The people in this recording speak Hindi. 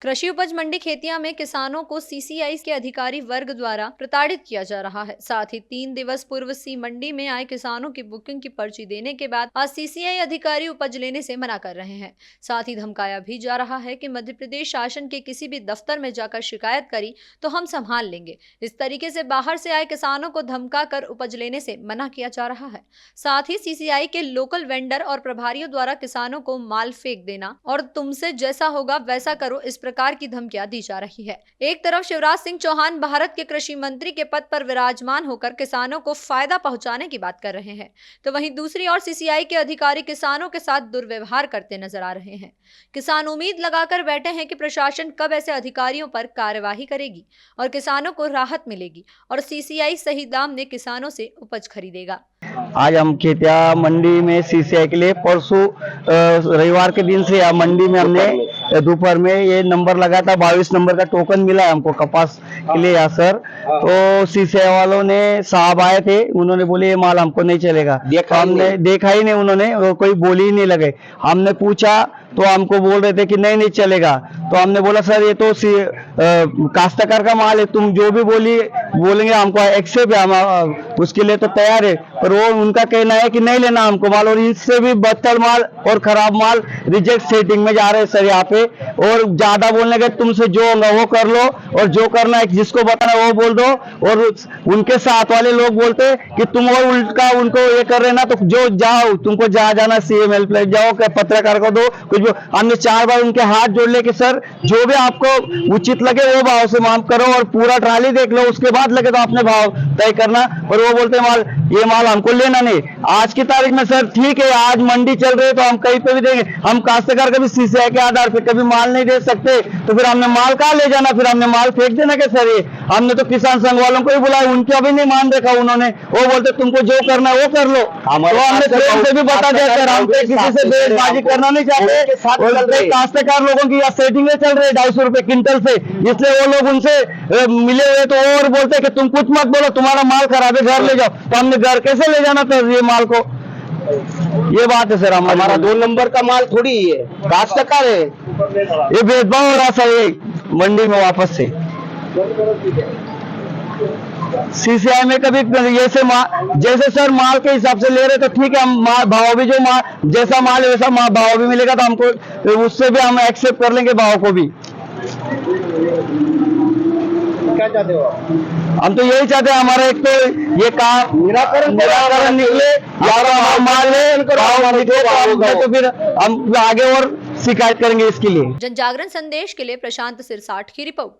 कृषि उपज मंडी खेतिया में किसानों को सीसीआई के अधिकारी वर्ग द्वारा प्रताड़ित किया जा रहा है। साथ ही 3 दिवस पूर्व सी मंडी में आए किसानों की बुकिंग की पर्ची देने के बाद आज सीसीआई अधिकारी उपज लेने से मना कर रहे हैं। साथ ही धमकाया भी जा रहा है कि मध्य प्रदेश शासन के किसी भी दफ्तर में जाकर शिकायत करी तो हम संभाल लेंगे। इस तरीके से बाहर से आए किसानों को धमका कर उपज लेने से मना किया जा रहा है। साथ ही सीसीआई के लोकल वेंडर और प्रभारियों द्वारा किसानों को माल फेंक देना और तुमसे जैसा होगा वैसा करो, इस प्रकार की धमकियां दी जा रही है। एक तरफ शिवराज सिंह चौहान भारत के कृषि मंत्री के पद पर विराजमान होकर किसानों को फायदा पहुंचाने की बात कर रहे हैं, तो वहीं दूसरी ओर सीसीआई के अधिकारी किसानों के साथ दुर्व्यवहार करते नजर आ रहे हैं। किसान उम्मीद लगाकर बैठे हैं कि प्रशासन कब ऐसे अधिकारियों पर कार्यवाही करेगी और किसानों को राहत मिलेगी और सीसीआई सही दाम में किसानों से उपज खरीदेगा। आज हम खेतिया मंडी में सीसीआई के लिए परसों रविवार के दिन से मंडी में हमने दोपहर में ये नंबर लगा था, 22 नंबर का टोकन मिला है हमको कपास के लिए यहाँ सर। तो सीसीआई वालों ने साहब आए थे, उन्होंने बोले ये माल हमको नहीं चलेगा। हमने देखा ही नहीं, उन्होंने कोई बोली ही नहीं लगे। हमने पूछा तो हमको बोल रहे थे कि नहीं चलेगा। तो हमने बोला सर ये तो काश्तकार का माल है, तुम जो भी बोलेंगे हमको एक्सेप्ट है, हम उसके लिए तो तैयार है। पर वो उनका कहना है कि नहीं लेना हमको माल, और इससे भी बदतर माल और खराब माल रिजेक्ट सेटिंग में जा रहे हैं सर यहाँ पे। और ज्यादा बोलने के तुमसे जो होगा वो कर लो और जो करना है जिसको बताना है वो बोल दो। और उनके साथ वाले लोग बोलते कि तुम और उल्टा उनको ये कर रहे ना, तो जो जाओ तुमको जहाँ जाना सीएम हेल्पलाइन जाओ, क्या पत्रकार को दो कुछ। हमने 4 बार उनके हाथ जोड़ ले कि सर जो भी आपको उचित लगे वो भाव से माफ करो और पूरा ट्राली देख लो, उसके बाद लगे तो अपने भाव तय करना। और वो बोलते ये माल हमको लेना नहीं। आज की तारीख में सर ठीक है, आज मंडी चल रही है तो हम कहीं पे भी देंगे। हम काश्तकार कभी सीसीआई के आधार पे कभी माल नहीं दे सकते, तो फिर हमने माल कहाँ ले जाना, फिर हमने माल फेंक देना क्या सर? ये हमने तो किसान संघ वालों को ही बुलाया, उनके अभी नहीं मान देखा उन्होंने। वो बोलते तुमको जो करना है वो कर लो। तो हमने प्रेम से भी बता दिया सर, हम किसी से बेइज्जती करना नहीं चाहते। काश्तकार लोगों की सेटिंग चल रही है 250 रुपए क्विंटल से, इसलिए वो लोग उनसे मिले हुए तो और बोलते कि तुम कुछ मत बोलो, तुम्हारा माल खराब है घर ले जाओ। तो हमने घर कैसे ले जाना था ये माल को? ये बात है सर। हमारा 2 नंबर का माल थोड़ी है, काश्तकार है। ये भेदभाव हो रहा सर ये मंडी में वापस से। सीसीआई में कभी जैसे सर माल के हिसाब से ले रहे तो ठीक है, हम भाव भी जो जैसा माल है वैसा भाव भी मिलेगा, तो हमको उससे भी हम एक्सेप्ट कर लेंगे भाव को भी। क्या चाहते हो? हम तो यही चाहते हैं हमारा एक तो ये काम निराकरण निकले, या तो हम माल ले तो फिर हम आगे और शिकायत करेंगे इसके लिए। जन जागरण संदेश के लिए प्रशांत सिरसाठ की रिपोर्ट।